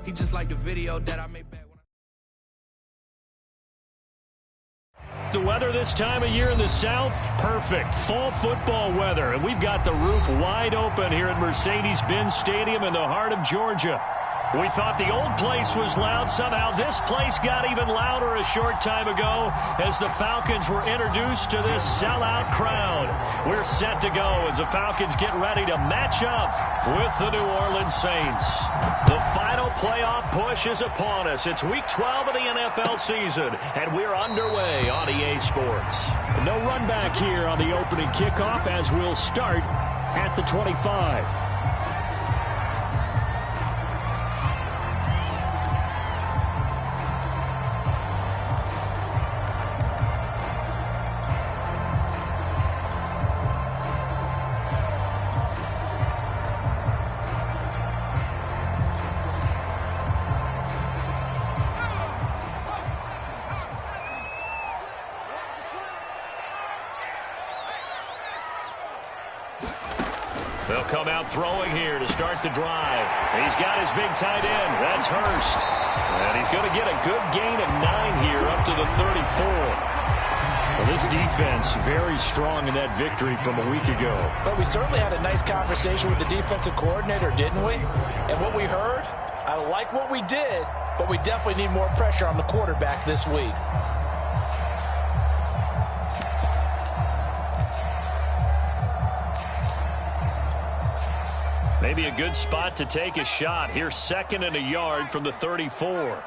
He just like the video that I made back when The weather this time of year in the South, perfect. Fall football weather, and we've got the roof wide open here at Mercedes-Benz Stadium in the heart of Georgia. We thought the old place was loud. Somehow this place got even louder a short time ago as the Falcons were introduced to this sellout crowd. We're set to go as the Falcons get ready to match up with the New Orleans Saints. The final playoff push is upon us. It's Week 12 of the NFL season, and we're underway on EA Sports. No run back here on the opening kickoff as we'll start at the 25. They'll come out throwing here to start the drive. He's got his big tight end. That's Hurst. And he's going to get a good gain of 9 here up to the 34. Well, this defense very strong in that victory from a week ago. But we certainly had a nice conversation with the defensive coordinator, didn't we? And what we heard, I like what we did, but we definitely need more pressure on the quarterback this week. Maybe a good spot to take a shot. Here's 2nd and a yard from the 34.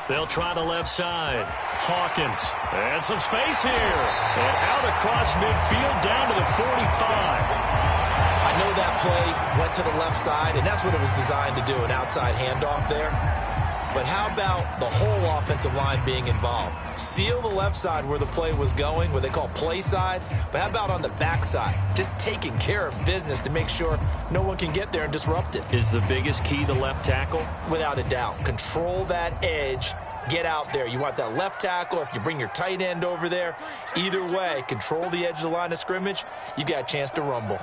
They'll try the left side. Hawkins. And some space here. And out across midfield down to the 45. I know that play went to the left side, and that's what it was designed to do, an outside handoff there. But how about the whole offensive line being involved? Seal the left side where the play was going, what they call play side. But how about on the back side? Just taking care of business to make sure no one can get there and disrupt it. Is the biggest key the left tackle? Without a doubt. Control that edge. Get out there. You want that left tackle. If you bring your tight end over there, either way, control the edge of the line of scrimmage. You got a chance to rumble.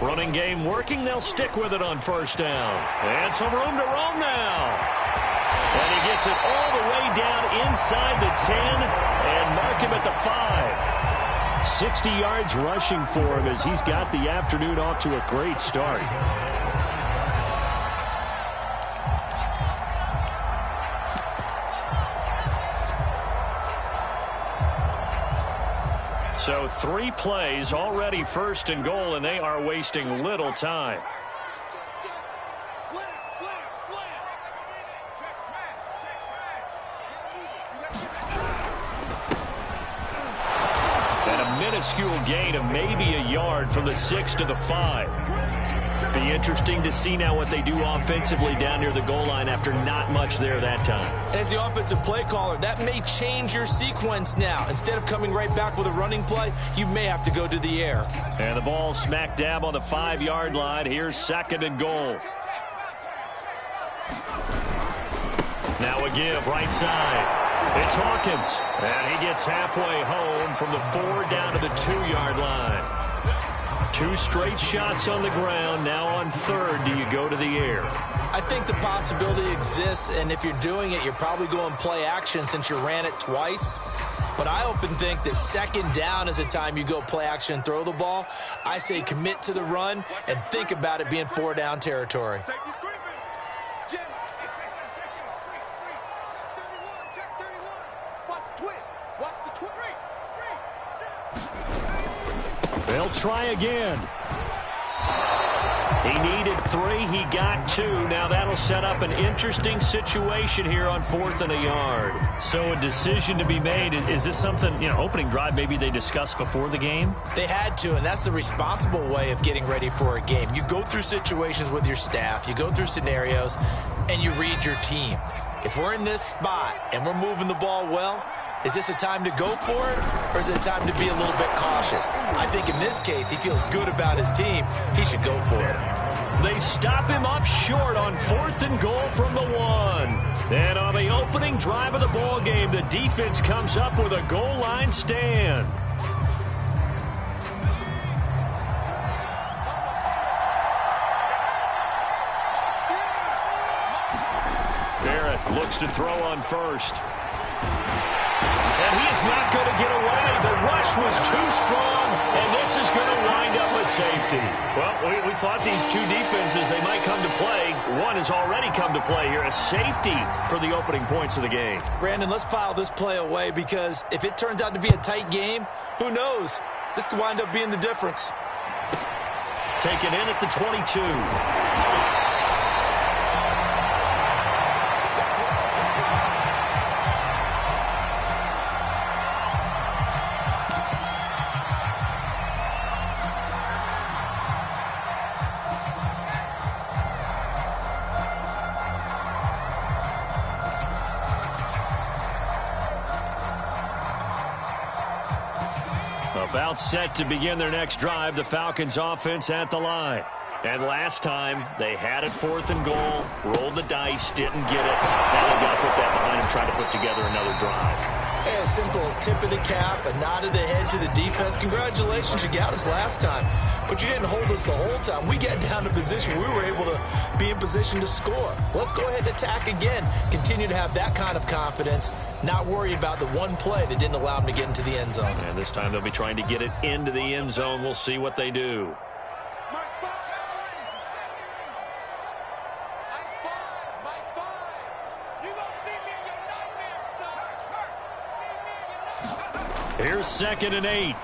Running game working. They'll stick with it on 1st down. And some room to roam now. And he gets it all the way down inside the 10 and mark him at the 5. 60 yards rushing for him as he's got the afternoon off to a great start. So 3 plays already 1st and goal, and they are wasting little time. And a minuscule gain of maybe a yard from the 6 to the 5. Be interesting to see now what they do offensively down near the goal line after not much there that time. As the offensive play caller, that may change your sequence now. Instead of coming right back with a running play, you may have to go to the air. And the ball smack dab on the 5-yard line. Here's 2nd and goal. Now a give right side. It's Hawkins. And he gets halfway home from the 4 down to the 2-yard line. 2 straight shots on the ground. Now on 3rd, do you go to the air? I think the possibility exists, and if you're doing it, you're probably going play action since you ran it twice. But I often think that 2nd down is the time you go play action and throw the ball. I say commit to the run and think about it being 4-down territory. They'll try again. He needed 3. He got 2. Now that'll set up an interesting situation here on 4th and a yard. So a decision to be made. Is this something, opening drive maybe they discussed before the game? They had to, and that's the responsible way of getting ready for a game. You go through situations with your staff. You go through scenarios, and you read your team. If we're in this spot and we're moving the ball well, is this a time to go for it, or is it a time to be a little bit cautious? I think in this case, he feels good about his team. He should go for it. They stop him up short on 4th and goal from the 1. And on the opening drive of the ball game, the defense comes up with a goal line stand. Barrett looks to throw on first. And he is not going to get away. The rush was too strong, and this is going to wind up a safety. Well, we thought these two defenses, they might come to play. One has already come to play here, a safety for the opening points of the game. Brandon, let's file this play away because if it turns out to be a tight game, who knows? This could wind up being the difference. Taken in at the 22. About set to begin their next drive, the Falcons offense at the line. And last time, they had it 4th and goal, rolled the dice, didn't get it. Now they've got to put that behind them, try to put together another drive. Hey, a simple tip of the cap, a nod of the head to the defense. Congratulations, you got us last time. But you didn't hold us the whole time. We got down to position. We were able to be in position to score. Let's go ahead and attack again. Continue to have that kind of confidence. Not worry about the one play that didn't allow them to get into the end zone. And this time they'll be trying to get it into the end zone. We'll see what they do. Here's 2nd and 8.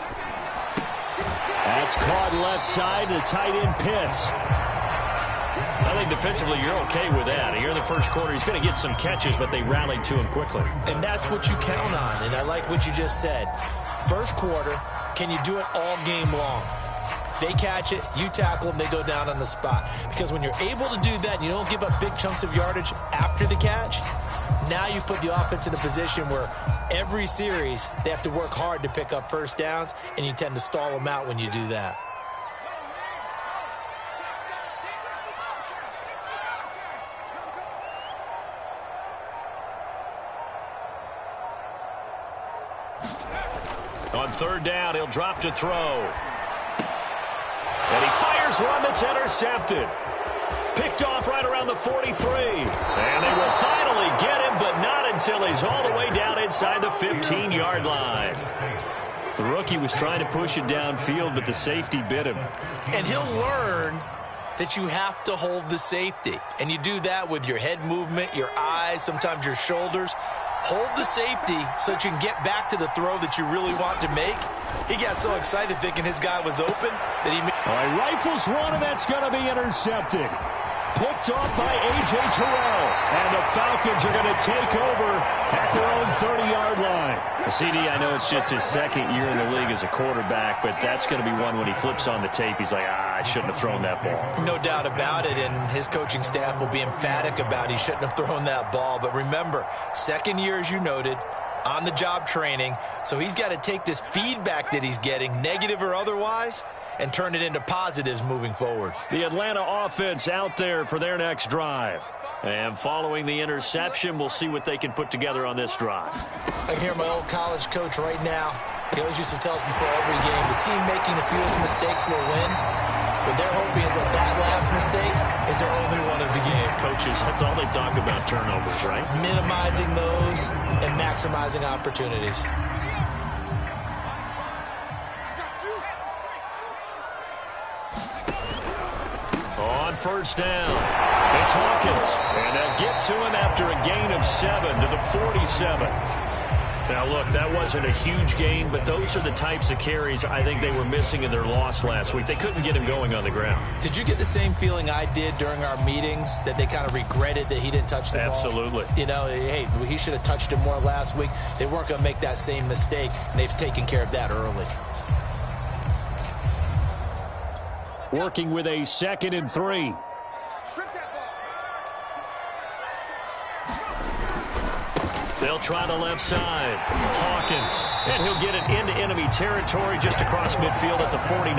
That's caught left side. The tight end Pitts. I think defensively you're okay with that. Here in the first quarter, he's going to get some catches, but they rallied to him quickly. And that's what you count on, and I like what you just said. First quarter, can you do it all game long? They catch it, you tackle them, they go down on the spot. Because when you're able to do that, and you don't give up big chunks of yardage after the catch, now you put the offense in a position where every series they have to work hard to pick up first downs, and you tend to stall them out when you do that. On 3rd down, he'll drop to throw. And he fires one that's intercepted. Picked off right around the 43. And they will finally get him, but not until he's all the way down inside the 15-yard line. The rookie was trying to push it downfield, but the safety bit him. And he'll learn that you have to hold the safety. And you do that with your head movement, your eyes, sometimes your shoulders. Hold the safety so that you can get back to the throw that you really want to make. He got so excited thinking his guy was open that he... All right, rifles one, and that's going to be intercepted. Picked off by A.J. Terrell. And the Falcons are going to take over at their own 30-yard line. CD, I know it's just his 2nd year in the league as a quarterback, but that's going to be one when he flips on the tape. He's like, I shouldn't have thrown that ball. No doubt about it, and his coaching staff will be emphatic about he shouldn't have thrown that ball. But remember, 2nd year, as you noted, on-the-job training, so he's got to take this feedback that he's getting, negative or otherwise, and turn it into positives moving forward. The Atlanta offense out there for their next drive. And following the interception, we'll see what they can put together on this drive. I can hear my old college coach right now. He always used to tell us before every game, the team making the fewest mistakes will win. What they're hoping is that that last mistake is their only one of the game. Coaches, that's all they talk about, turnovers, right? Minimizing those and maximizing opportunities. On 1st down, it's Hawkins. And they'll get to him after a gain of 7 to the 47. Now, look, that wasn't a huge gain, but those are the types of carries I think they were missing in their loss last week. They couldn't get him going on the ground. Did you get the same feeling I did during our meetings, that they kind of regretted that he didn't touch the ball? Absolutely. You know, hey, he should have touched it more last week. They weren't going to make that same mistake, and they've taken care of that early. Working with a 2nd and 3. They'll try the left side. Hawkins. And he'll get it into enemy territory just across midfield at the 49.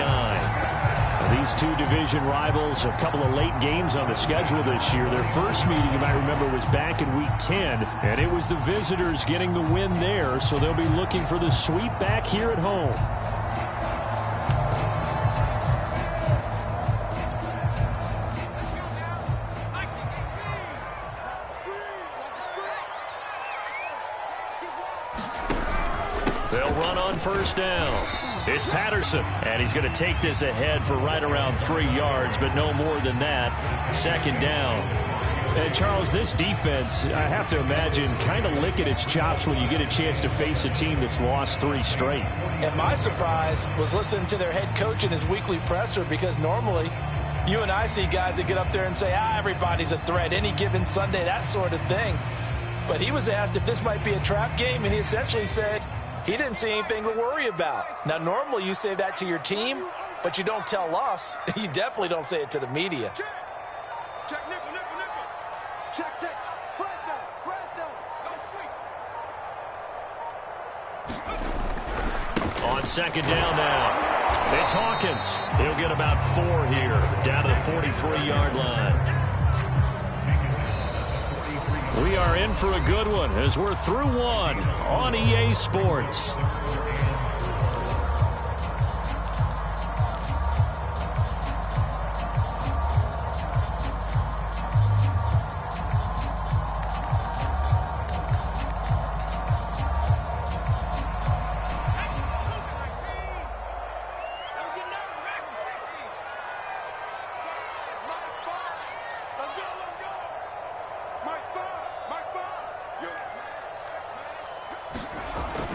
These two division rivals, a couple of late games on the schedule this year. Their first meeting, you might remember, was back in Week 10, and it was the visitors getting the win there, so they'll be looking for the sweep back here at home. They'll run on first down. It's Patterson, and he's going to take this ahead for right around 3 yards, but no more than that. Second down. And, Charles, this defense, I have to imagine, kind of licking its chops when you get a chance to face a team that's lost 3 straight. And my surprise was listening to their head coach in his weekly presser, because normally you and I see guys that get up there and say, everybody's a threat, any given Sunday, that sort of thing. But he was asked if this might be a trap game, and he essentially said he didn't see anything to worry about. Now, normally you say that to your team, but you don't tell us. You definitely don't say it to the media. Check, nickel, nickel, nickel. Check, check. Flash down, go sweep. On second down now, it's Hawkins. He'll get about 4 here, down to the 43-yard line. We are in for a good one as we're through one on EA Sports.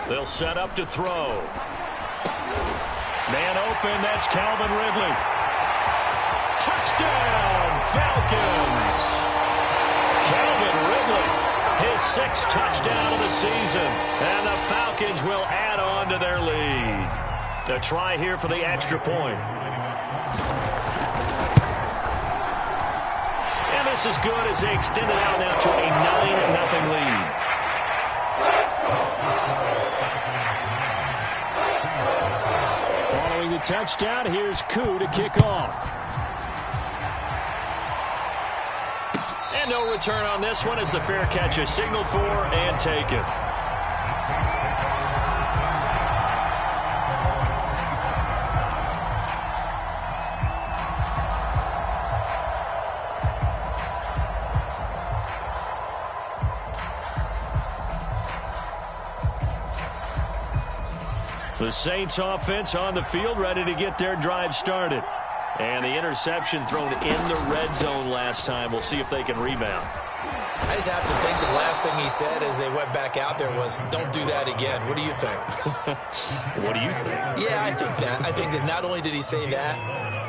They'll set up to throw. Man open, that's Calvin Ridley. Touchdown, Falcons! Calvin Ridley, his 6th touchdown of the season. And the Falcons will add on to their lead. A try here for the extra point. And this is good as they extend it out now to a 9-0 lead. Following the touchdown, here's Koo to kick off. And no return on this one as the fair catch is signaled for and taken. The Saints offense on the field, ready to get their drive started. And the interception thrown in the red zone last time. We'll see if they can rebound. I just have to think the last thing he said as they went back out there was, don't do that again. What do you think? What do you think? Yeah, I think that. I think that not only did he say that,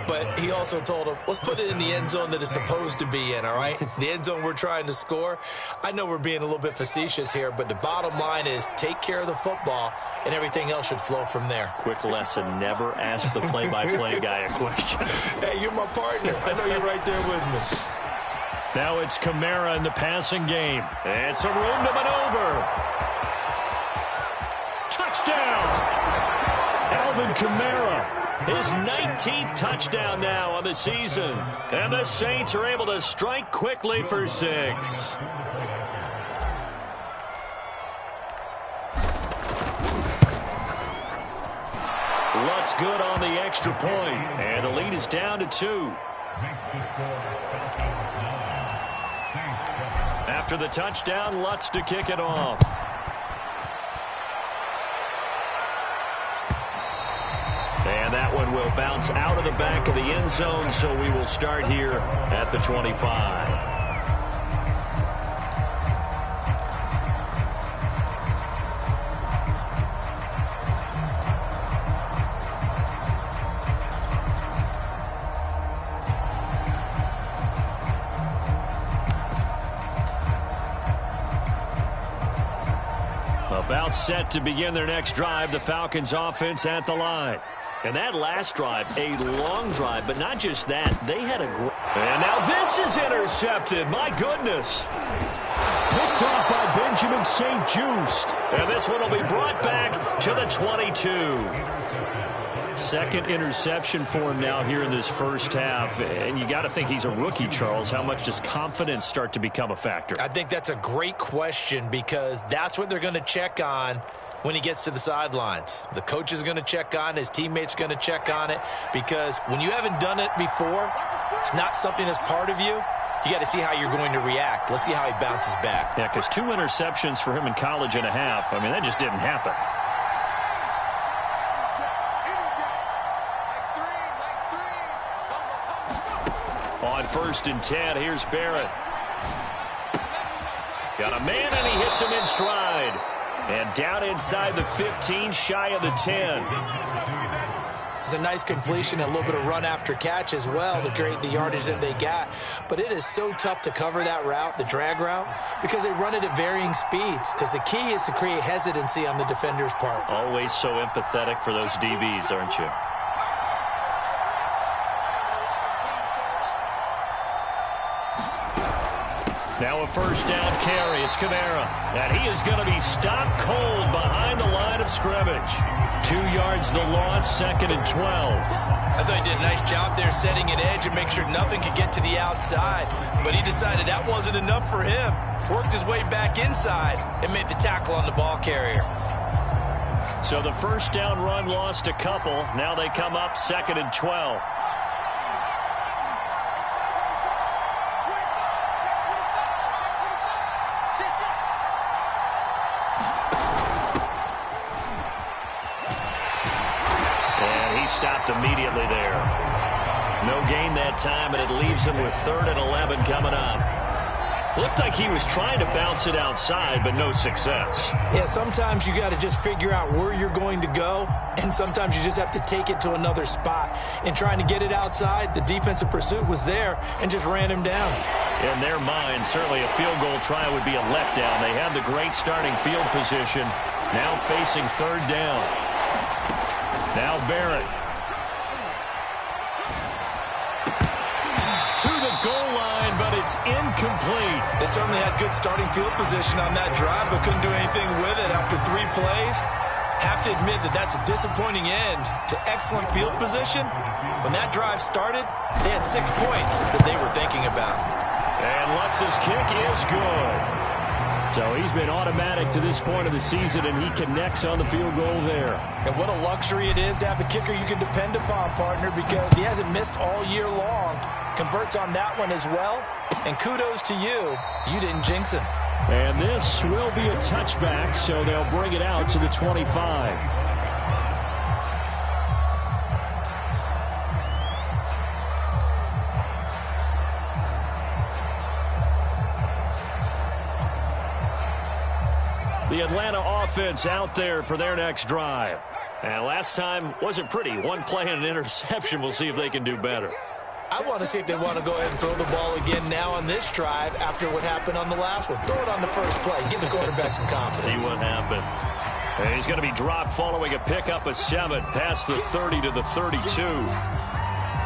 but he also told him, let's put it in the end zone that it's supposed to be in, all right? The end zone we're trying to score. I know we're being a little bit facetious here, but the bottom line is take care of the football, and everything else should flow from there. Quick lesson, never ask the play-by-play guy a question. Hey, you're my partner. I know you're right there with me. Now it's Kamara in the passing game. And some room to maneuver. Touchdown! Alvin Kamara. His 19th touchdown now on the season. And the Saints are able to strike quickly for 6. Lutz good on the extra point. And the lead is down to 2. After the touchdown, Lutz to kick it off. And that one will bounce out of the back of the end zone, so we will start here at the 25. About set to begin their next drive, the Falcons offense at the line. And that last drive, a long drive, but not just that. They had a great... And now this is intercepted. My goodness. Picked off by Benjamin St. Juste. And this one will be brought back to the 22. Second interception for him now here in this first half. And you got to think he's a rookie, Charles. How much does confidence start to become a factor? I think that's a great question because that's what they're going to check on when he gets to the sidelines. The coach is going to check on, his teammates are going to check on it, because when you haven't done it before, it's not something that's part of you. You got to see how you're going to react. Let's see how he bounces back. Yeah, because 2 interceptions for him in college and a half. I mean, that just didn't happen. On 1st and 10, here's Barrett. Got a man, and he hits him in stride. And down inside the 15, shy of the 10. It's a nice completion, a little bit of run after catch as well to create the yardage that they got. But it is so tough to cover that route, the drag route, because they run it at varying speeds. Because the key is to create hesitancy on the defender's part. Always so empathetic for those DBs, aren't you? Now a first down carry. It's Kamara. And he is going to be stopped cold behind the line of scrimmage. 2 yards the loss, 2nd and 12. I thought he did a nice job there setting an edge and make sure nothing could get to the outside. But he decided that wasn't enough for him. Worked his way back inside and made the tackle on the ball carrier. So the first down run lost a couple. Now they come up 2nd and 12. Stopped immediately there. No gain that time, and it leaves him with 3rd and 11 coming up. Looked like he was trying to bounce it outside, but no success. Yeah, sometimes you got to just figure out where you're going to go, and sometimes you just have to take it to another spot. In trying to get it outside, the defensive pursuit was there and just ran him down. In their mind, certainly a field goal try would be a letdown. They had the great starting field position, now facing 3rd down. Now Barrett. To the goal line, but it's incomplete. They certainly had good starting field position on that drive, but couldn't do anything with it after 3 plays. Have to admit that that's a disappointing end to excellent field position. When that drive started, they had 6 points that they were thinking about. And Lutz's kick is good. So he's been automatic to this point of the season, and he connects on the field goal there. And what a luxury it is to have a kicker you can depend upon, partner, because he hasn't missed all year long. Converts on that one as well. And kudos to you. You didn't jinx him. And this will be a touchback, so they'll bring it out to the 25. The Atlanta offense out there for their next drive. And last time wasn't pretty. 1 play and an interception. We'll see if they can do better. I want to see if they want to go ahead and throw the ball again now on this drive after what happened on the last one. Throw it on the first play. Give the quarterback some confidence. See what happens. And he's going to be dropped following a pickup of 7 past the 30 to the 32.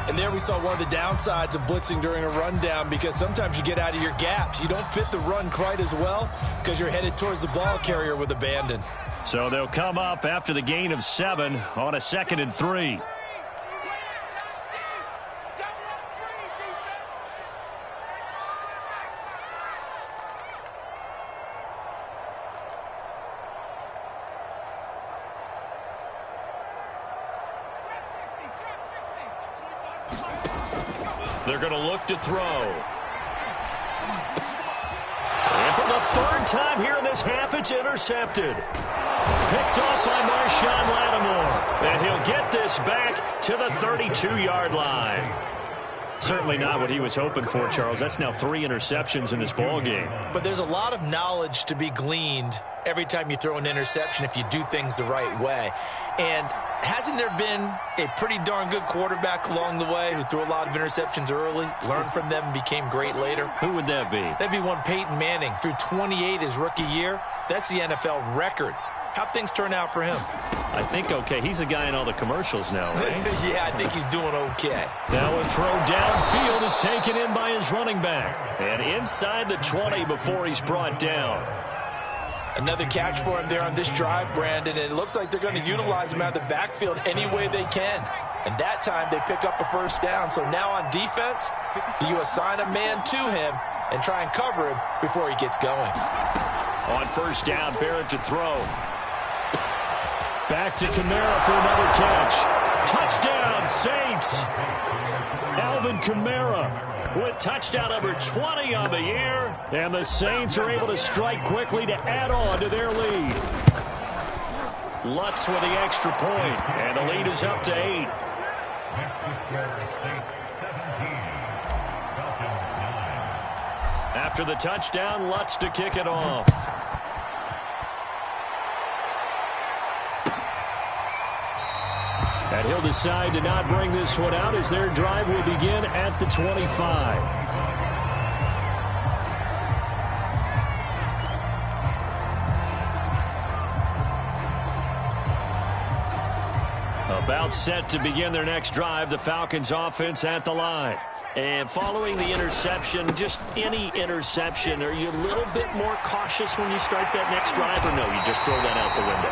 And there we saw one of the downsides of blitzing during a rundown, because sometimes you get out of your gaps. You don't fit the run quite as well because you're headed towards the ball carrier with abandon. So they'll come up after the gain of 7 on a 2nd and 3. They're going to look to throw. And for the 3rd time here in this half, it's intercepted. Picked off by Marshawn Lattimore. And he'll get this back to the 32-yard line. Certainly not what he was hoping for, Charles. That's now 3 interceptions in this ball game. But there's a lot of knowledge to be gleaned every time you throw an interception if you do things the right way. And hasn't there been a pretty darn good quarterback along the way who threw a lot of interceptions early, learned from them, and became great later? Who would that be? That'd be one Peyton Manning. Threw 28 his rookie year. That's the NFL record. How'd things turn out for him? I think okay. He's a guy in all the commercials now, right? Yeah, I think he's doing okay. Now a throw downfield is taken in by his running back. And inside the 20 before he's brought down. Another catch for him there on this drive, Brandon, and it looks like they're going to utilize him out of the backfield any way they can. And that time they pick up a first down. So now on defense, do you assign a man to him and try and cover him before he gets going? On first down, Barrett to throw. Back to Kamara for another catch. Touchdown, Saints. Alvin Kamara with touchdown number 20 on the year. And the Saints are able to strike quickly to add on to their lead. Lutz with the extra point, and the lead is up to 8. After the touchdown, Lutz to kick it off. And he'll decide to not bring this one out as their drive will begin at the 25. About set to begin their next drive, the Falcons offense at the line. And following the interception, just any interception, are you a little bit more cautious when you start that next drive, or no, you just throw that out the window?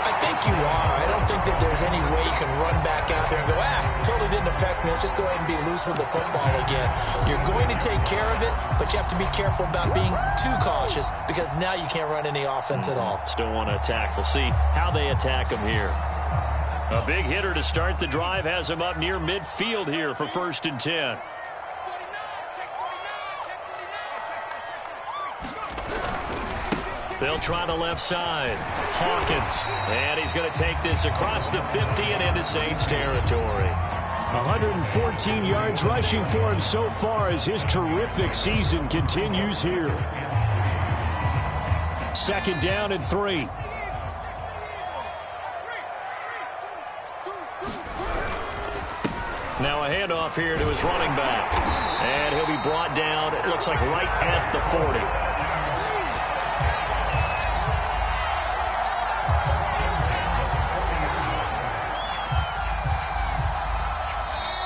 I think you are. I don't think that there's any way you can run back out there and go, totally didn't affect me. Let's just go ahead and be loose with the football again. You're going to take care of it, but you have to be careful about being too cautious because now you can't run any offense at all. Still want to attack. We'll see how they attack them here. A big hitter to start the drive has him up near midfield here for 1st and 10. They'll try the left side. Hawkins. And he's going to take this across the 50 and into Saints territory. 114 yards rushing for him so far as his terrific season continues here. 2nd down and 3. Now a handoff here to his running back. And he'll be brought down, it looks like right at the 40.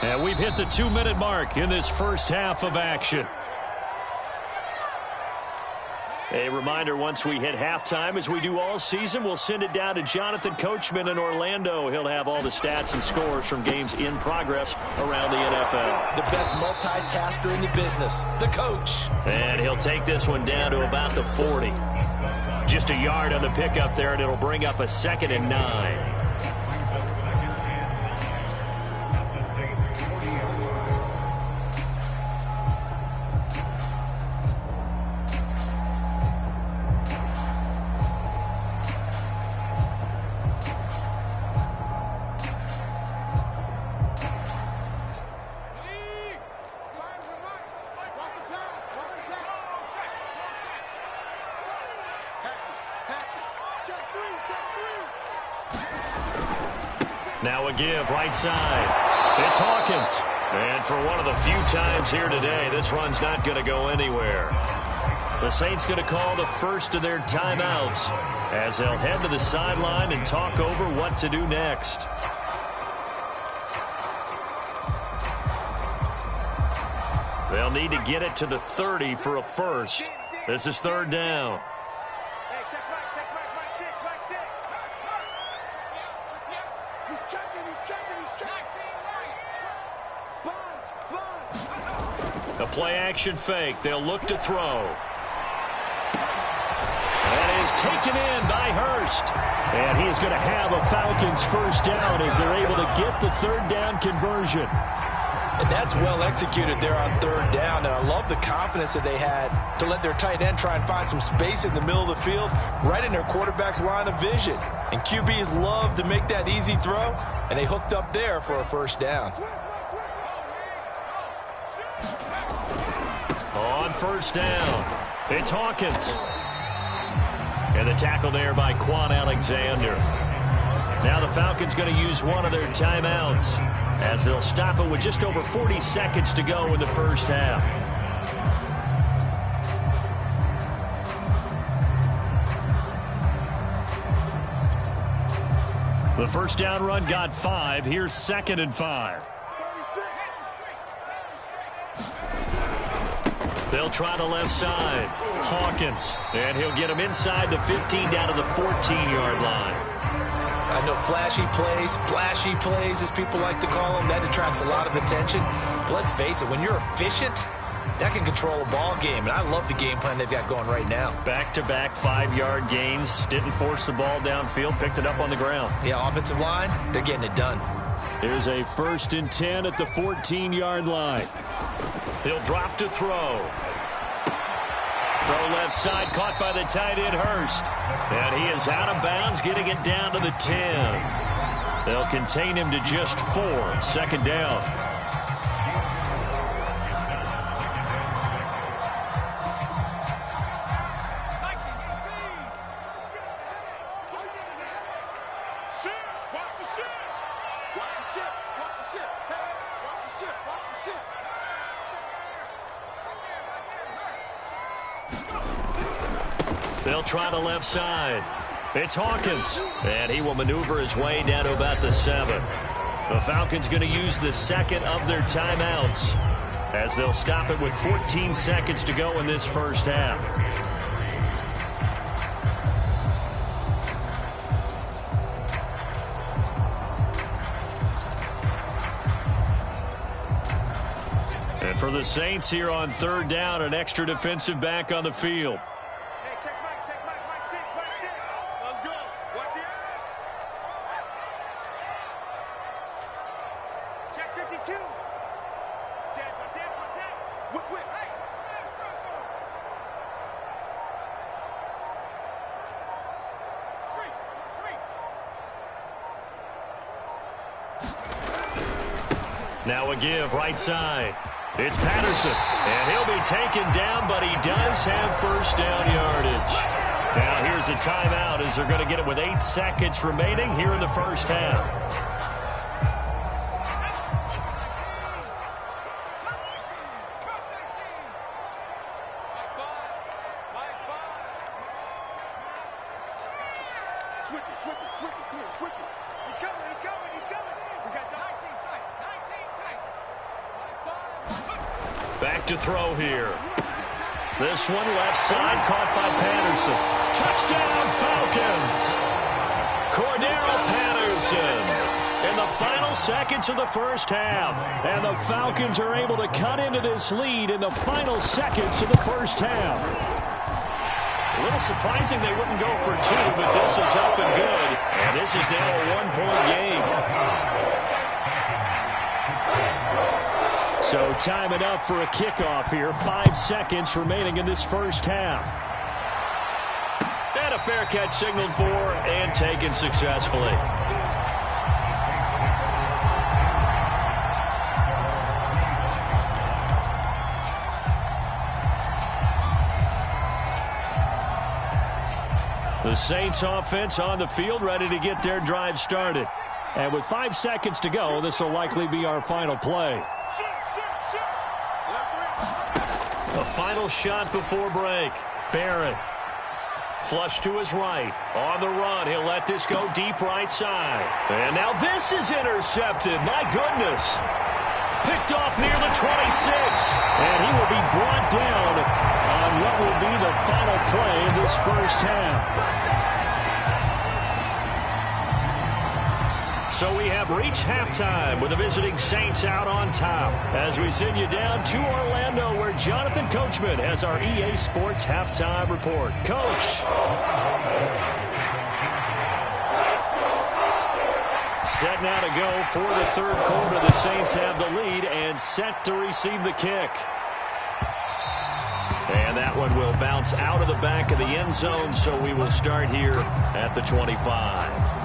And we've hit the 2-minute mark in this first half of action. A reminder, once we hit halftime, as we do all season, we'll send it down to Jonathan Coachman in Orlando. He'll have all the stats and scores from games in progress around the NFL. The best multitasker in the business, the coach. And he'll take this one down to about the 40. Just a yard on the pickup there, and it'll bring up a 2nd and 9. Now a give, right side. It's Hawkins. And for one of the few times here today, this run's not going to go anywhere. The Saints going to call the first of their timeouts as they'll head to the sideline and talk over what to do next. They'll need to get it to the 30 for a first. This is 3rd down. A play-action fake. They'll look to throw. That is taken in by Hurst. And he is going to have a Falcons first down as they're able to get the 3rd down conversion. And that's well executed there on 3rd down. And I love the confidence that they had to let their tight end try and find some space in the middle of the field, right in their quarterback's line of vision. And QBs love to make that easy throw, and they hooked up there for a first down. On 1st down, it's Hawkins. And the tackle there by Quan Alexander. Now the Falcons going to use one of their timeouts as they'll stop it with just over 40 seconds to go in the first half. The first down run got 5. Here's 2nd and 5. They'll try the left side. Hawkins. And he'll get him inside the 15 down to the 14-yard line. I know flashy plays, splashy plays, as people like to call them, that attracts a lot of attention. But let's face it, when you're efficient, that can control a ball game. And I love the game plan they've got going right now. Back-to-back 5-yard gains. Didn't force the ball downfield. Picked it up on the ground. Yeah, offensive line, they're getting it done. Here's a 1st and 10 at the 14-yard line. He'll drop to throw. Throw left side, caught by the tight end Hurst. And he is out of bounds, getting it down to the 10. They'll contain him to just 4. 2nd down. They'll try the left side. It's Hawkins. And he will maneuver his way down to about the 7. The Falcons going to use the 2nd of their timeouts as they'll stop it with 14 seconds to go in this first half. And for the Saints here on 3rd down, an extra defensive back on the field. Now a give, right side. It's Patterson, and he'll be taken down, but he does have 1st down yardage. Now here's a timeout as they're going to get it with 8 seconds remaining here in the first half. Switch it. Come here, switch it. He's coming. We got 19 tight. Back to throw here. This one left side caught by Patterson. Touchdown Falcons! Cordero Patterson in the final seconds of the first half. And the Falcons are able to cut into this lead in the final seconds of the first half. A little surprising they wouldn't go for 2, but this is helping good. And this is now a 1-point game. So time enough for a kickoff here. 5 seconds remaining in this first half. And a fair catch signaled for and taken successfully. The Saints offense on the field, ready to get their drive started. And with 5 seconds to go, this will likely be our final play. A final shot before break. Barrett. Flush to his right. On the run. He'll let this go deep right side. And now this is intercepted. My goodness. Picked off near the 26. And he will be brought down on what will be the final play of this first half. So we have reached halftime with the visiting Saints out on top as we send you down to Orlando where Jonathan Coachman has our EA Sports halftime report. Coach. Set now to go for the 3rd quarter. The Saints have the lead and set to receive the kick. And that one will bounce out of the back of the end zone, so we will start here at the 25.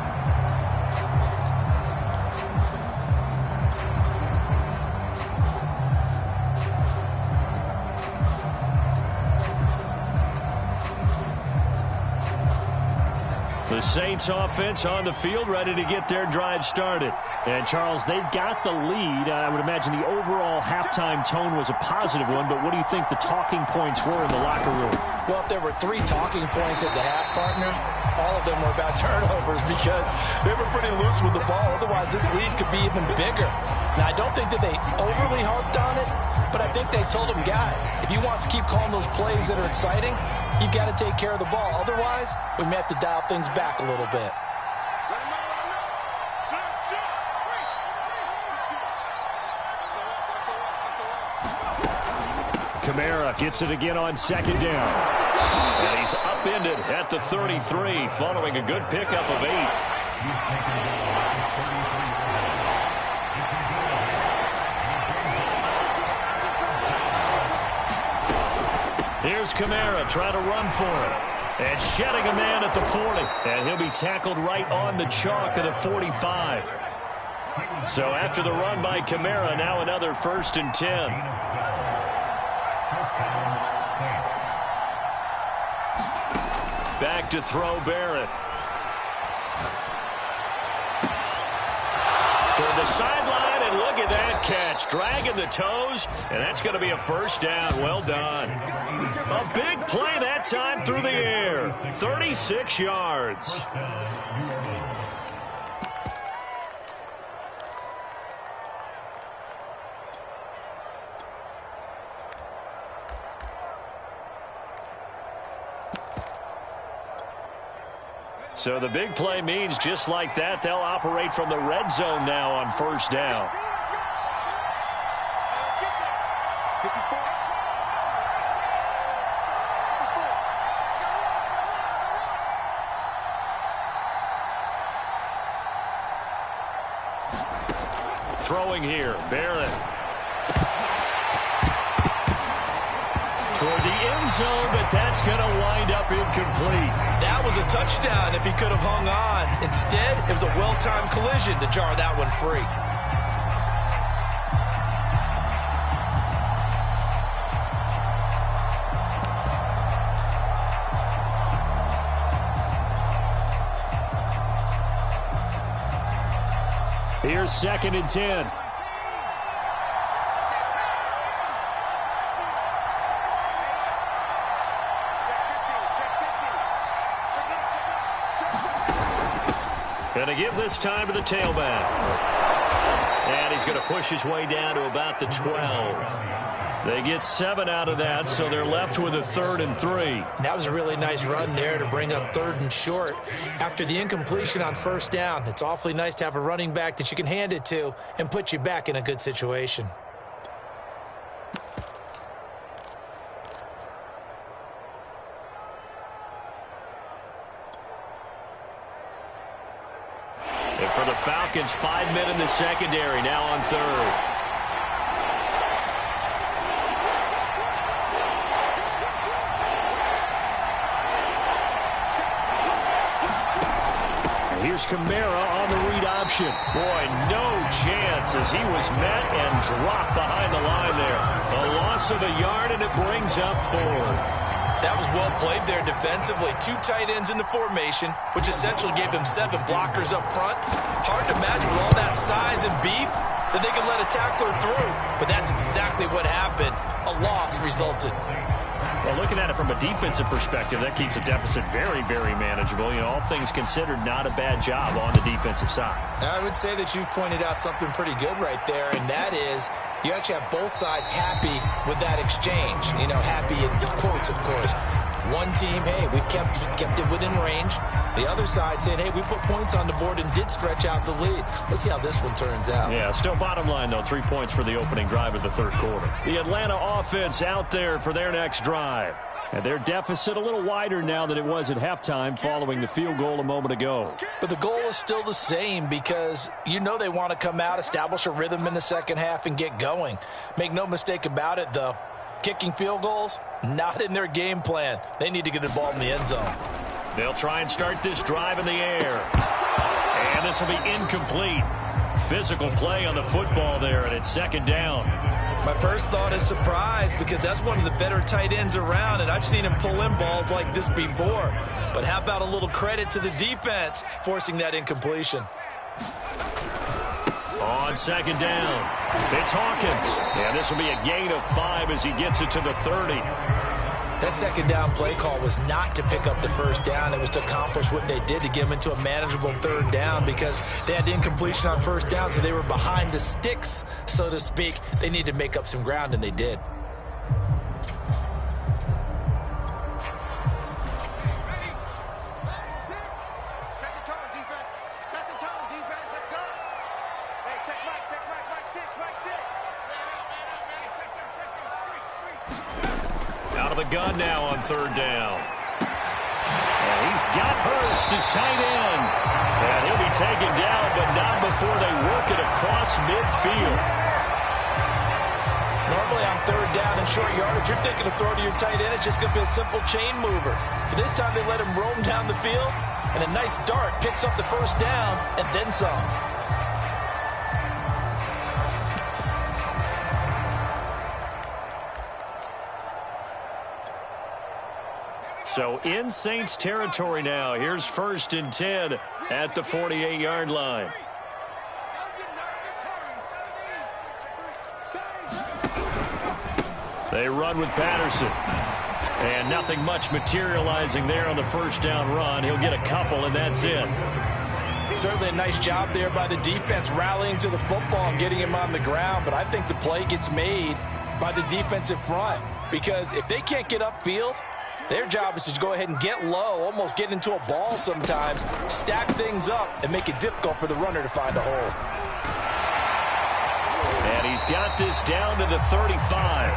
The Saints offense on the field, ready to get their drive started. And, Charles, they've got the lead. I would imagine the overall halftime tone was a positive one, but what do you think the talking points were in the locker room? Well, if there were 3 talking points at the half, partner, all of them were about turnovers because they were pretty loose with the ball. Otherwise, this lead could be even bigger. Now, I don't think that they overly harped on it, but I think they told them, guys, if you want to keep calling those plays that are exciting, you've got to take care of the ball. Otherwise, we may have to dial things back a little bit. Kamara gets it again on second down. And he's upended at the 33 following a good pickup of 8. Here's Kamara trying to run for it. And shedding a man at the 40. And he'll be tackled right on the chalk of the 45. So after the run by Kamara, now another 1st and 10. Back to throw Barrett. Toward the sideline, and look at that catch. Dragging the toes, and that's going to be a 1st down. Well done. A big play that time through the air. 36 yards. So the big play means just like that, they'll operate from the red zone now on 1st down. Throwing here, Barrett. Toward the end zone, but that's going to wind up incomplete. That was a touchdown if he could have hung on. Instead, it was a well-timed collision to jar that one free. Here's 2nd and 10. Going to give this time to the tailback. And he's going to push his way down to about the 12. They get 7 out of that, so they're left with a 3rd and 3. That was a really nice run there to bring up 3rd and short. After the incompletion on 1st down, it's awfully nice to have a running back that you can hand it to and put you back in a good situation. And for the Falcons, 5 men in the secondary, now on 3rd. Here's Kamara on the read option. Boy, no chance as he was met and dropped behind the line there. A loss of a yard, and it brings up 4th. That was well played there defensively. 2 tight ends in the formation, which essentially gave them 7 blockers up front. Hard to imagine with all that size and beef that they could let a tackler through. But that's exactly what happened. A loss resulted. Well, looking at it from a defensive perspective, that keeps the deficit very, very manageable. You know, all things considered, not a bad job on the defensive side. I would say that you've pointed out something pretty good right there, and that is you actually have both sides happy with that exchange. You know, happy in quotes, of course. One team, hey, we've kept it within range. The other side saying, hey, we put points on the board and did stretch out the lead. Let's see how this one turns out. Yeah, still bottom line, though, 3 points for the opening drive of the 3rd quarter. The Atlanta offense out there for their next drive. And their deficit a little wider now than it was at halftime following the field goal a moment ago. But the goal is still the same because you know they want to come out, establish a rhythm in the second half, and get going. Make no mistake about it, though. Kicking field goals, not in their game plan. They need to get the ball in the end zone. They'll try and start this drive in the air. And this will be incomplete. Physical play on the football there, and it's 2nd down. My first thought is surprise because that's one of the better tight ends around, and I've seen him pull in balls like this before. But how about a little credit to the defense forcing that incompletion? On second down, it's Hawkins. And this will be a gain of 5 as he gets it to the 30. That second down play call was not to pick up the first down. It was to accomplish what they did to get them into a manageable third down because they had incompletion on first down, so they were behind the sticks, so to speak. They needed to make up some ground, and they did. The gun now on third down. And he's got Hurst as tight end. And he'll be taken down, but not before they work it across midfield. Normally on third down and short yardage, you're thinking of throwing to your tight end. It's just going to be a simple chain mover. But this time they let him roam down the field, and a nice dart picks up the first down and then some. So in Saints territory now. Here's 1st and 10 at the 48-yard line. They run with Patterson. And nothing much materializing there on the first down run. He'll get a couple, and that's it. Certainly a nice job there by the defense rallying to the football and getting him on the ground. But I think the play gets made by the defensive front. Because if they can't get upfield, their job is to go ahead and get low, almost get into a ball sometimes, stack things up, and make it difficult for the runner to find a hole. And he's got this down to the 35.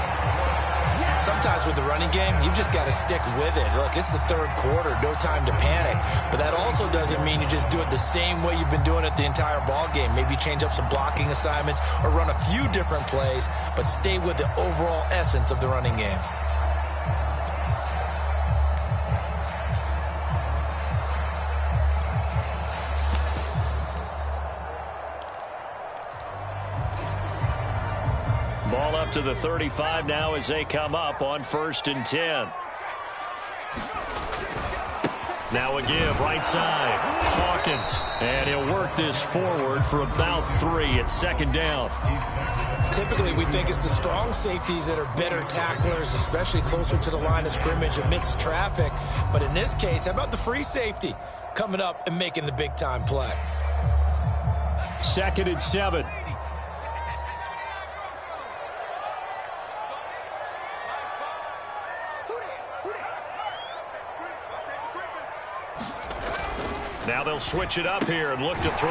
Sometimes with the running game, you've just got to stick with it. Look, it's the third quarter, no time to panic. But that also doesn't mean you just do it the same way you've been doing it the entire ball game. Maybe change up some blocking assignments or run a few different plays, but stay with the overall essence of the running game. Ball up to the 35 now as they come up on 1st and 10. Now a give, right side. Hawkins. And he'll work this forward for about 3 at 2nd down. Typically, we think it's the strong safeties that are better tacklers, especially closer to the line of scrimmage amidst traffic. But in this case, how about the free safety coming up and making the big-time play? 2nd and 7. Now they'll switch it up here and look to throw.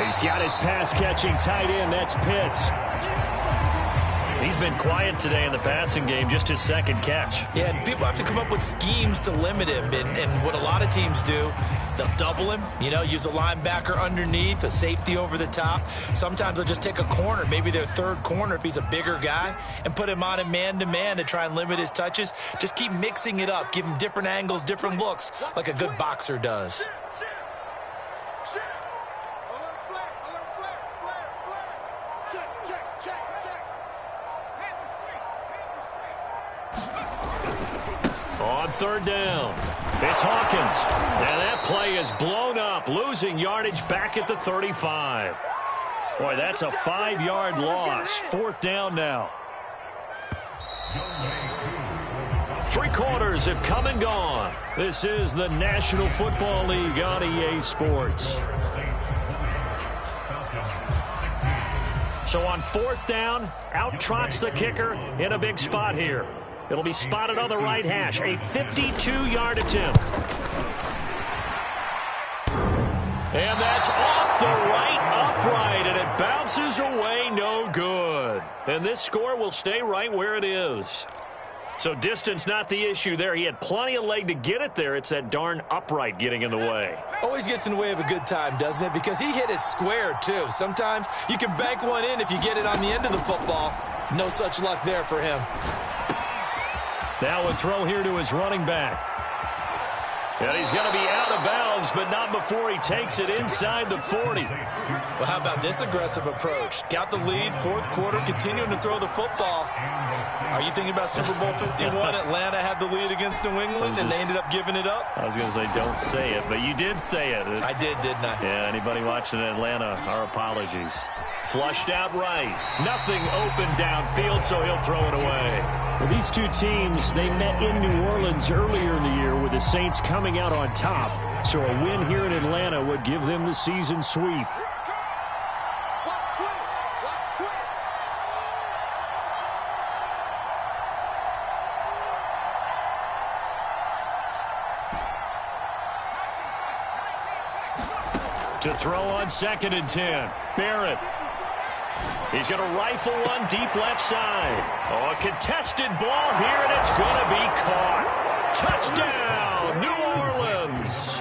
He's got his pass-catching tight end. That's Pitts. He's been quiet today in the passing game, just his 2nd catch. Yeah, and people have to come up with schemes to limit him. And what a lot of teams do, they'll double him, use a linebacker underneath, a safety over the top. Sometimes they'll just take a corner, maybe their 3rd corner if he's a bigger guy, and put him on a man-to-man to try and limit his touches. Just keep mixing it up, give him different angles, different looks, like a good boxer does. On 3rd down, it's Hawkins. And that play is blown up, losing yardage back at the 35. Boy, that's a 5-yard loss. 4th down now. 3 quarters have come and gone. This is the National Football League on EA Sports. So on 4th down, out trots the kicker in a big spot here. It'll be spotted on the right hash. A 52-yard attempt. And that's off the right upright, and it bounces away no good. And this score will stay right where it is. So distance not the issue there. He had plenty of leg to get it there. It's that darn upright getting in the way. Always gets in the way of a good time, doesn't it? Because he hit it square, too. Sometimes you can bank one in if you get it on the end of the football. No such luck there for him. Now a throw here to his running back. And he's going to be out of bounds, but not before he takes it inside the 40. Well, how about this aggressive approach? Got the lead, 4th quarter, continuing to throw the football. Are you thinking about Super Bowl 51? Atlanta had the lead against New England, and they ended up giving it up? I was going to say don't say it, but you did say it. I did, didn't I? Yeah, anybody watching Atlanta, our apologies. Flushed out right. Nothing open downfield, so he'll throw it away. Well, these two teams, they met in New Orleans earlier in the year with the Saints coming out on top. So a win here in Atlanta would give them the season sweep. To throw on 2nd and 10. Barrett. He's going to rifle one deep left side. Oh, a contested ball here, and it's going to be caught. Touchdown, New Orleans.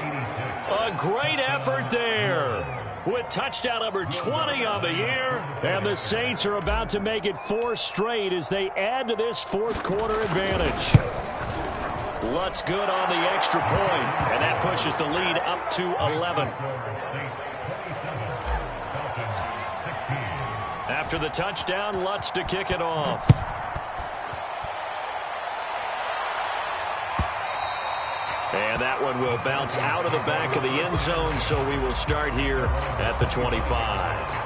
A great effort there. With touchdown number 20 on the year. And the Saints are about to make it 4 straight as they add to this fourth quarter advantage. Lutz good on the extra point, and that pushes the lead up to 11. After the touchdown, Lutz to kick it off. And that one will bounce out of the back of the end zone, so we will start here at the 25.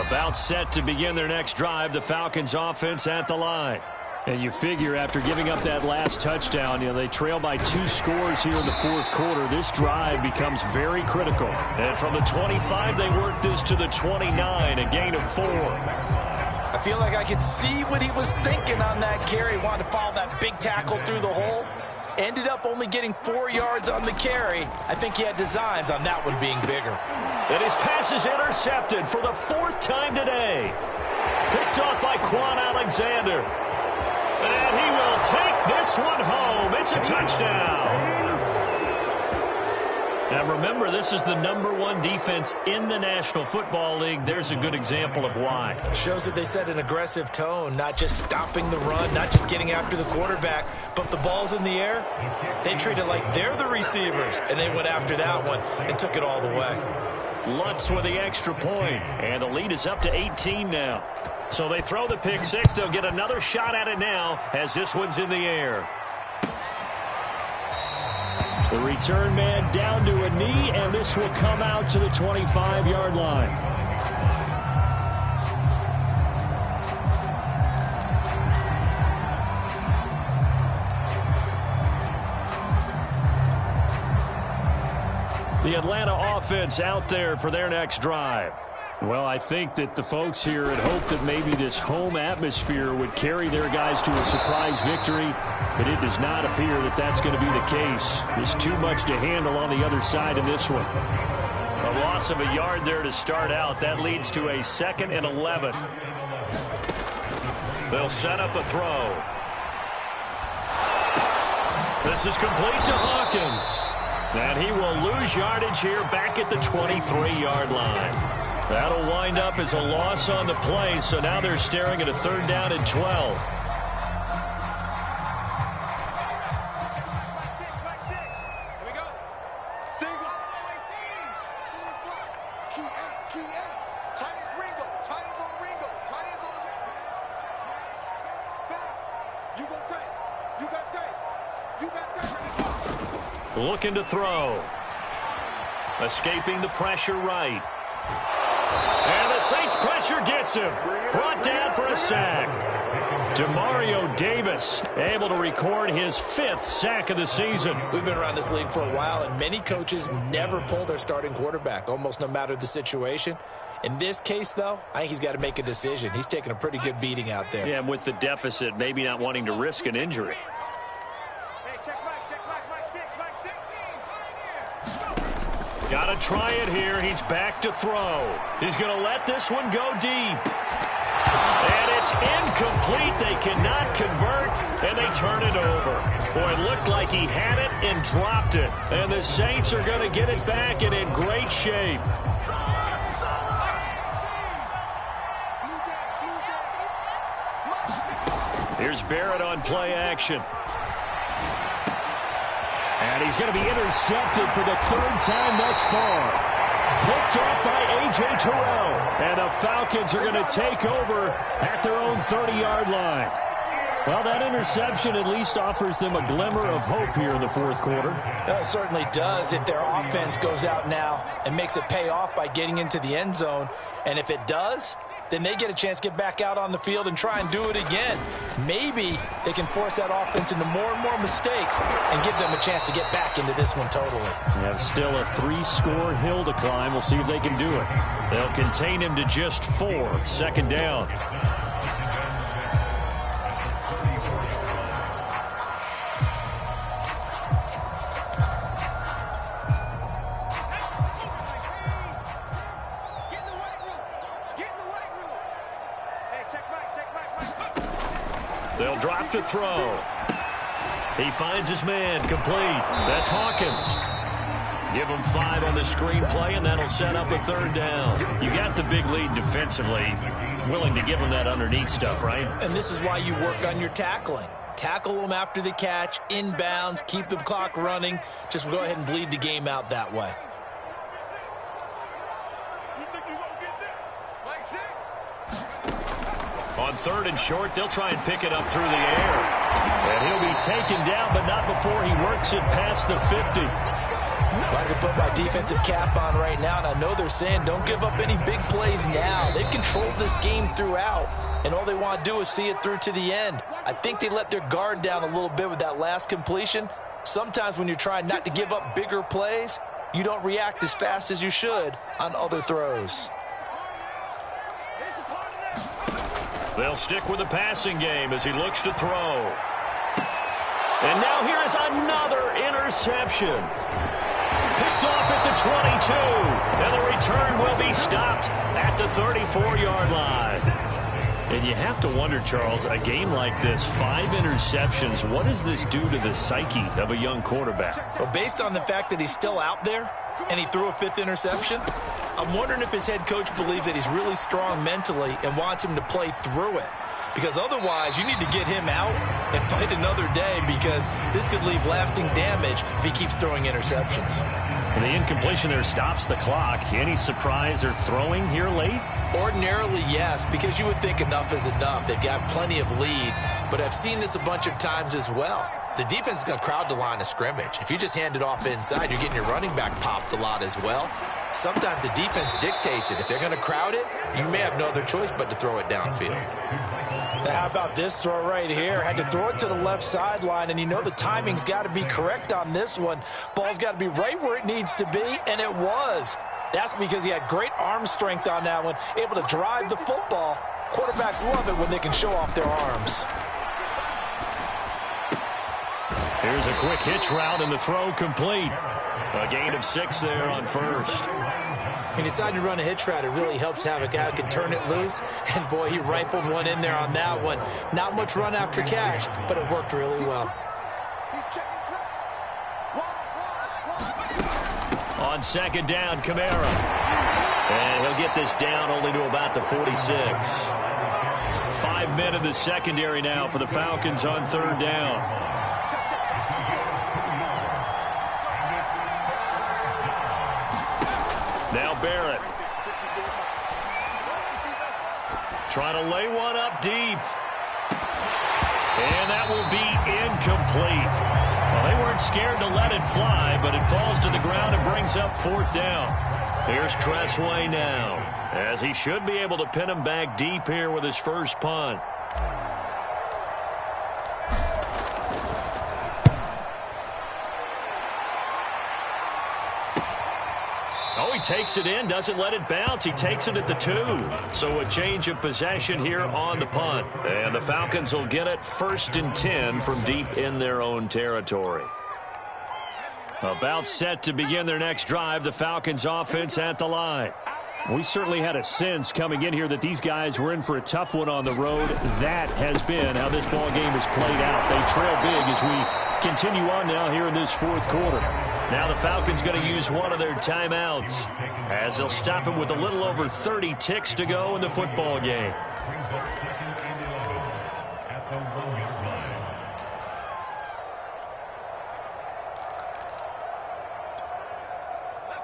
About set to begin their next drive, the Falcons offense at the line. And you figure after giving up that last touchdown, they trail by 2 scores here in the fourth quarter. This drive becomes very critical. And from the 25, they work this to the 29, a gain of 4. I feel like I could see what he was thinking on that carry. Wanted to follow that big tackle through the hole. Ended up only getting 4 yards on the carry. I think he had designs on that one being bigger. And his pass is intercepted for the 4th time today. Picked off by Quan Alexander. And he will take this one home. It's a touchdown. Now remember, this is the #1 defense in the National Football League. There's a good example of why. Shows that they set an aggressive tone, not just stopping the run, not just getting after the quarterback, but the ball's in the air. They treat it like they're the receivers, and they went after that one and took it all the way. Lutz with the extra point, and the lead is up to 18 now. So they throw the pick six. They'll get another shot at it now as this one's in the air. The return man down to a knee, and this will come out to the 25-yard line. The Atlanta offense out there for their next drive. Well, I think that the folks here had hoped that maybe this home atmosphere would carry their guys to a surprise victory, but it does not appear that that's going to be the case. There's too much to handle on the other side in this one. A loss of a yard there to start out. That leads to a 2nd and 11. They'll set up a throw. This is complete to Hawkins. And he will lose yardage here back at the 23-yard line. That'll wind up as a loss on the play, so now they're staring at a 3rd down and 12. Looking to throw. Escaping the pressure right. And the Saints pressure gets him. Brought down for a sack. Demario Davis able to record his 5th sack of the season. We've been around this league for a while, and many coaches never pull their starting quarterback, almost no matter the situation. In this case, though, I think he's got to make a decision. He's taking a pretty good beating out there. Yeah, and with the deficit, maybe not wanting to risk an injury. Got to try it here. He's back to throw. He's going to let this one go deep. And it's incomplete. They cannot convert, and they turn it over. Boy, it looked like he had it and dropped it. And the Saints are going to get it back and in great shape. Here's Barrett on play action. And he's going to be intercepted for the 3rd time thus far. Picked off by A.J. Terrell. And the Falcons are going to take over at their own 30-yard line. Well, that interception at least offers them a glimmer of hope here in the fourth quarter. It certainly does if their offense goes out now and makes it pay off by getting into the end zone. And if it does, then they get a chance to get back out on the field and try and do it again. Maybe they can force that offense into more and more mistakes and give them a chance to get back into this one totally. They have still a 3-score hill to climb. We'll see if they can do it. They'll contain him to just 4. Second down. They'll drop to throw. He finds his man, complete. That's Hawkins. Give him 5 on the screenplay, and that'll set up a third down. You got the big lead defensively. Willing to give him that underneath stuff, right? And this is why you work on your tackling. Tackle them after the catch, inbounds, keep the clock running. Just go ahead and bleed the game out that way. On 3rd and short, they'll try and pick it up through the air. And he'll be taken down, but not before he works it past the 50. I can put my defensive cap on right now, and I know they're saying don't give up any big plays now. They've controlled this game throughout, and all they want to do is see it through to the end. I think they let their guard down a little bit with that last completion. Sometimes when you're trying not to give up bigger plays, you don't react as fast as you should on other throws. They'll stick with the passing game as he looks to throw. And now here is another interception. Picked off at the 22. And the return will be stopped at the 34-yard line. And you have to wonder, Charles, a game like this, 5 interceptions, what does this do to the psyche of a young quarterback? Well, based on the fact that he's still out there and he threw a 5th interception, I'm wondering if his head coach believes that he's really strong mentally and wants him to play through it. Because otherwise, you need to get him out and fight another day, because this could leave lasting damage if he keeps throwing interceptions. And the incompletion there stops the clock. Any surprise they're throwing here late? Ordinarily, yes, because you would think enough is enough. They've got plenty of lead, but I've seen this a bunch of times as well. The defense is going to crowd the line of scrimmage. If you just hand it off inside, you're getting your running back popped a lot as well. Sometimes the defense dictates it. If they're going to crowd it, you may have no other choice but to throw it downfield. Now, how about this throw right here? Had to throw it to the left sideline, and you know the timing's got to be correct on this one. Ball's got to be right where it needs to be, and it was. That's because he had great arm strength on that one, able to drive the football. Quarterbacks love it when they can show off their arms. Here's a quick hitch route, and the throw complete. A gain of 6 there on 1st. He decided to run a hitch route. It really helps to have a guy who can turn it loose. And, boy, he rifled one in there on that one. Not much run after catch, but it worked really well. On 2nd down, Kamara. And he'll get this down only to about the 46. 5 men in the secondary now for the Falcons on 3rd down. Now Barrett. Trying to lay one up deep. And that will be incomplete. Well, they weren't scared to let it fly, but it falls to the ground and brings up 4th down. Here's Cressway now, as he should be able to pin him back deep here with his first punt. Oh, he takes it in, doesn't let it bounce. He takes it at the 2. So a change of possession here on the punt. And the Falcons will get it 1st and 10 from deep in their own territory. About set to begin their next drive, the Falcons offense at the line. We certainly had a sense coming in here that these guys were in for a tough one on the road. That has been how this ball game has played out. They trail big as we continue on now here in this 4th quarter. Now the Falcons going to use one of their timeouts as they'll stop him with a little over 30 ticks to go in the football game.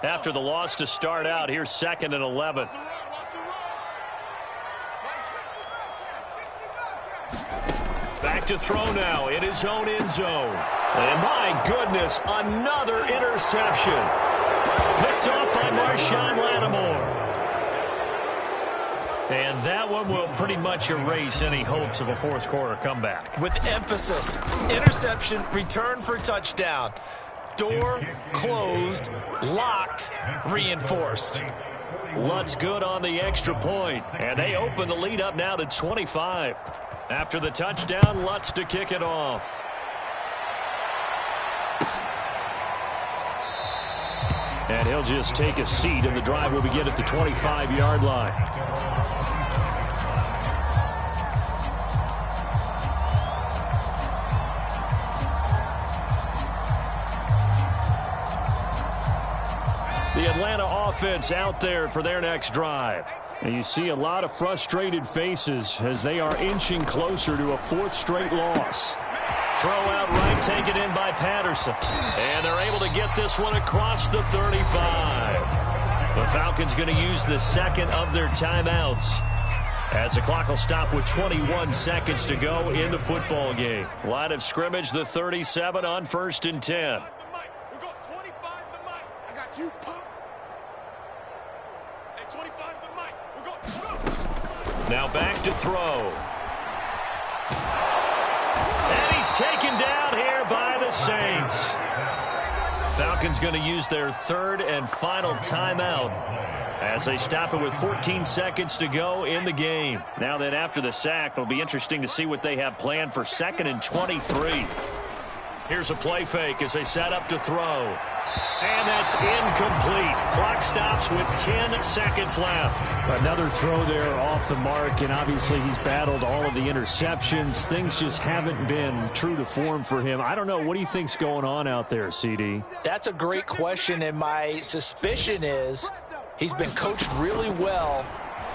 After the loss to start out, here's 2nd and 11. Back to throw now in his own end zone. And my goodness, another interception. Picked off by Marshawn Lattimore. And that one will pretty much erase any hopes of a fourth quarter comeback. With emphasis, interception, return for touchdown. Door closed, locked, reinforced. Lutz good on the extra point, and they open the lead up now to 25. After the touchdown, Lutz to kick it off. And he'll just take a seat, and the drive will begin at the 25-yard line. The Atlanta offense out there for their next drive. And you see a lot of frustrated faces as they are inching closer to a fourth straight loss. Throw out right, taken in by Patterson. And they're able to get this one across the 35. The Falcons going to use the second of their timeouts, as the clock will stop with 21 seconds to go in the football game. Line of scrimmage, the 37 on 1st and 10. We got 25 the mic. I got you, punk. Hey, 25 the mic. We got. Now back to throw. And he's taken down here by the Saints. Falcons going to use their third and final timeout as they stop it with 14 seconds to go in the game. Now then, after the sack, it'll be interesting to see what they have planned for 2nd and 23. Here's a play fake as they set up to throw. And that's incomplete. Clock stops with 10 seconds left. Another throw there off the mark, and obviously he's battled all of the interceptions. Things just haven't been true to form for him. I don't know. What do you think's going on out there, CD? That's a great question, and my suspicion is he's been coached really well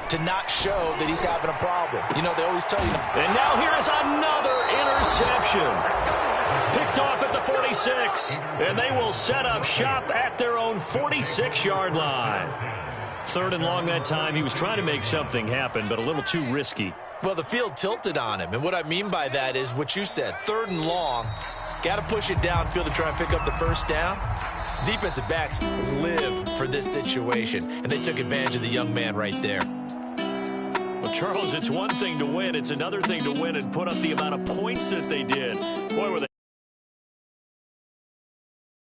to not show that he's having a problem. You know, they always tell you. And now here is another interception. Picked off at the 46, and they will set up shop at their own 46-yard line. 3rd and long that time. He was trying to make something happen, but a little too risky. Well, the field tilted on him, and what I mean by that is what you said, 3rd and long. Got to push it downfield to try and pick up the first down. Defensive backs live for this situation, and they took advantage of the young man right there. Well, Charles, it's one thing to win. It's another thing to win and put up the amount of points that they did. Boy, were they